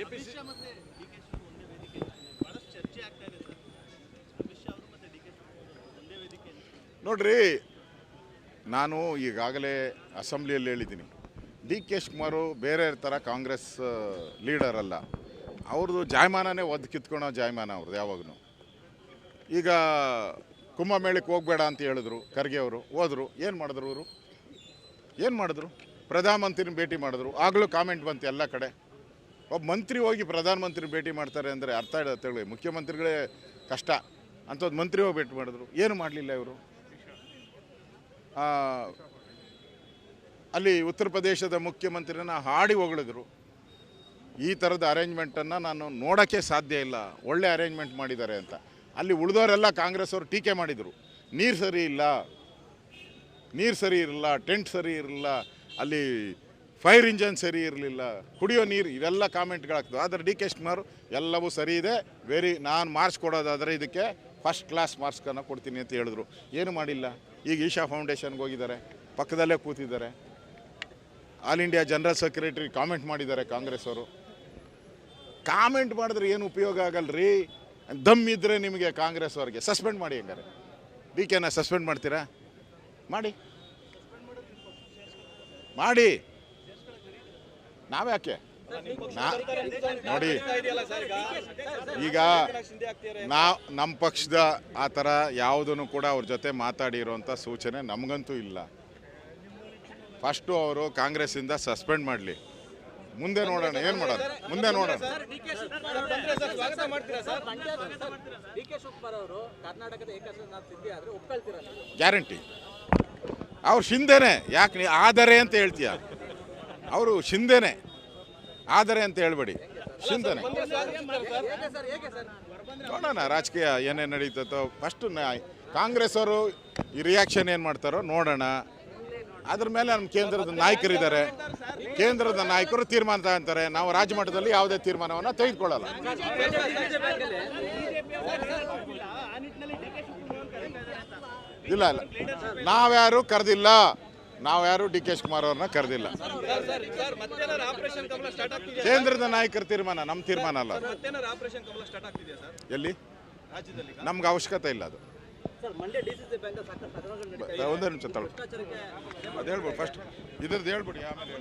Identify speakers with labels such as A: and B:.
A: ಅಮಿತ್ ಶಾ ಮತ್ತೆ ಡಿ.ಕೆ. ಶಿವಕುಮಾರ್ ಒಂದೇ ವೇದಿಕೆ ಬಹಳಷ್ಟು ಚರ್ಚೆ ಆಗ್ತಾ ಇದೆ ಸರ್. ಅಮಿತ್ ಶಾ ಅವರು ಮತ್ತೆ ಡಿ.ಕೆ. ಶಿವಕುಮಾರ್ ಒಂದೇ ವೇದಿಕೆ.
B: ನೋಡ್ರಿ, ನಾನು ಈಗಾಗಲೇ ಅಸೆಂಬ್ಲಿಯಲ್ಲಿ ಹೇಳಿದ್ದೀನಿ, ಡಿ.ಕೆ. ಶಿವಕುಮಾರ್ ಬೇರೆ ಥರ ಕಾಂಗ್ರೆಸ್ ಲೀಡರ್ ಅಲ್ಲ. ಅವ್ರದ್ದು ಜಾಯಮಾನನೇ ಒದ್ದು ಕಿತ್ಕೊಳೋ ಜಾಯಮಾನ ಅವ್ರದ್ದು ಯಾವಾಗೂ. ಈಗ ಕುಂಭಮೇಳಕ್ಕೆ ಹೋಗಬೇಡ ಅಂತ ಹೇಳಿದ್ರು ಖರ್ಗೆ ಅವರು, ಹೋದರು. ಏನು ಮಾಡಿದ್ರು ಅವರು? ಏನು ಮಾಡಿದ್ರು? ಪ್ರಧಾನಮಂತ್ರಿನ ಭೇಟಿ ಮಾಡಿದ್ರು. ಆಗಲೂ ಕಾಮೆಂಟ್ ಬಂತು ಎಲ್ಲ ಕಡೆ. ಒಬ್ಬ ಮಂತ್ರಿ ಹೋಗಿ ಪ್ರಧಾನಮಂತ್ರಿ ಭೇಟಿ ಮಾಡ್ತಾರೆ ಅಂದರೆ ಅರ್ಥ ಇಡತ್ತೇಳಿ, ಮುಖ್ಯಮಂತ್ರಿಗಳೇ ಕಷ್ಟ ಅಂಥದ್ದು ಮಂತ್ರಿ ಹೋಗಿ ಭೇಟಿ ಮಾಡಿದ್ರು. ಏನು ಮಾಡಲಿಲ್ಲ ಇವರು. ಅಲ್ಲಿ ಉತ್ತರ ಪ್ರದೇಶದ ಮುಖ್ಯಮಂತ್ರಿನ ಹಾಡಿ ಹೊಗಳಿದ್ರು. ಈ ಥರದ ಅರೇಂಜ್ಮೆಂಟನ್ನು ನಾನು ನೋಡೋಕ್ಕೆ ಸಾಧ್ಯ ಇಲ್ಲ, ಒಳ್ಳೆ ಅರೇಂಜ್ಮೆಂಟ್ ಮಾಡಿದ್ದಾರೆ ಅಂತ. ಅಲ್ಲಿ ಉಳಿದವರೆಲ್ಲ ಕಾಂಗ್ರೆಸ್ ಅವರು ಟೀಕೆ ಮಾಡಿದರು. ನೀರು ಸರಿ ಇಲ್ಲ, ನೀರು ಸರಿ ಇರಲಿಲ್ಲ, ಟೆಂಟ್ ಸರಿ ಇರಲಿಲ್ಲ, ಅಲ್ಲಿ ಫೈರ್ ಇಂಜನ್ ಸರಿ ಇರಲಿಲ್ಲ, ಕುಡಿಯೋ ನೀರು, ಇವೆಲ್ಲ ಕಾಮೆಂಟ್ಗಳಾಗ್ತವೆ. ಆದರೆ ಡಿ.ಕೆ. ಶಿವಕುಮಾರ್ ಎಲ್ಲವೂ ಸರಿ ಇದೆ, ನಾನು ಮಾರ್ಕ್ಸ್ ಕೊಡೋದಾದರೆ ಇದಕ್ಕೆ ಫಸ್ಟ್ ಕ್ಲಾಸ್ ಮಾರ್ಕ್ಸನ್ನು ಕೊಡ್ತೀನಿ ಅಂತ ಹೇಳಿದ್ರು. ಏನು ಮಾಡಿಲ್ಲ. ಈಗ ಈಶಾ ಫೌಂಡೇಶನ್ಗೆ ಹೋಗಿದ್ದಾರೆ, ಪಕ್ಕದಲ್ಲೇ ಕೂತಿದ್ದಾರೆ. All India general secretary comment ಮಾಡಿದ್ದಾರೆ ಕಾಂಗ್ರೆಸ್ ಅವರು. ಕಾಮೆಂಟ್ ಮಾಡಿದ್ರೆ ಏನು ಉಪಯೋಗ ಆಗಲ್ರಿ. ದಮ್ ಇದ್ದರೆ ನಿಮಗೆ ಕಾಂಗ್ರೆಸ್ ಅವ್ರಿಗೆ ಸಸ್ಪೆಂಡ್ ಮಾಡಿ. ಹಂಗಾರೆ ಡಿ.ಕೆ.ನ ಸಸ್ಪೆಂಡ್ ಮಾಡ್ತೀರಾ? ಮಾಡಿ ಮಾಡಿ, ನಾವ್ಯಾಕೆ? ನೋಡಿ, ಈಗ ನಮ್ಮ ಪಕ್ಷದ ಆ ಥರ ಯಾವುದನ್ನು ಕೂಡ ಅವ್ರ ಜೊತೆ ಮಾತಾಡಿರೋಂಥ ಸೂಚನೆ ನಮಗಂತೂ ಇಲ್ಲ. ಫಸ್ಟು ಅವರು ಕಾಂಗ್ರೆಸ್ಸಿಂದ ಸಸ್ಪೆಂಡ್ ಮಾಡಲಿ, ಮುಂದೆ ನೋಡೋಣ ಏನು ಮಾಡೋಣ, ಮುಂದೆ ನೋಡೋಣ. ಗ್ಯಾರಂಟಿ ಅವ್ರು ಶಿಂದೆನೆ. ಯಾಕೆ ನೀ ಆದರೆ ಅಂತ ಹೇಳ್ತೀಯ? ಅವರು ಶಿಂದೆನೆ, ಆದರೆ ಅಂತ ಹೇಳ್ಬೇಡಿ, ಶಿಂದೆನೆ. ನೋಡೋಣ ರಾಜಕೀಯ ಏನೇನು ನಡೀತೋ. ಫಸ್ಟು ಕಾಂಗ್ರೆಸ್ ಅವರು ಈ ರಿಯಾಕ್ಷನ್ ಏನು ಮಾಡ್ತಾರೋ ನೋಡೋಣ. ಅದ್ರ ಮೇಲೆ ನಮ್ಮ ಕೇಂದ್ರದ ನಾಯಕರಿದ್ದಾರೆ, ಕೇಂದ್ರದ ನಾಯಕರು ತೀರ್ಮಾನ ತಗೊಂತಾರೆ. ನಾವು ರಾಜ್ಯ ಮಟ್ಟದಲ್ಲಿ ಯಾವುದೇ ತೀರ್ಮಾನವನ್ನು ತೆಗೆದುಕೊಳ್ಳಲ್ಲ. ಇಲ್ಲ ಇಲ್ಲ, ನಾವ್ಯಾರು ಕರೆದಿಲ್ಲ, ನಾವ್ಯಾರು ಡಿ.ಕೆ. ಶಿವಕುಮಾರ್ ಅವ್ರನ್ನ ಕರೆದಿಲ್ಲ. ಕೇಂದ್ರದ ನಾಯಕರ ತೀರ್ಮಾನ, ನಮ್ಮ ತೀರ್ಮಾನ ಅಲ್ಲ. ಎಲ್ಲಿ? ನಮ್ಗೆ ಅವಶ್ಯಕತೆ ಇಲ್ಲ ಅದು. ಒಂದೇ ನಿಮಿಷ ತಗೊಳ್ಳಿ, ಅದು ಹೇಳ್ಬಿಡಿ ಫಸ್ಟ್, ಇದ್ರದ್ದು ಹೇಳ್ಬಿಡಿ ಆಮೇಲೆ.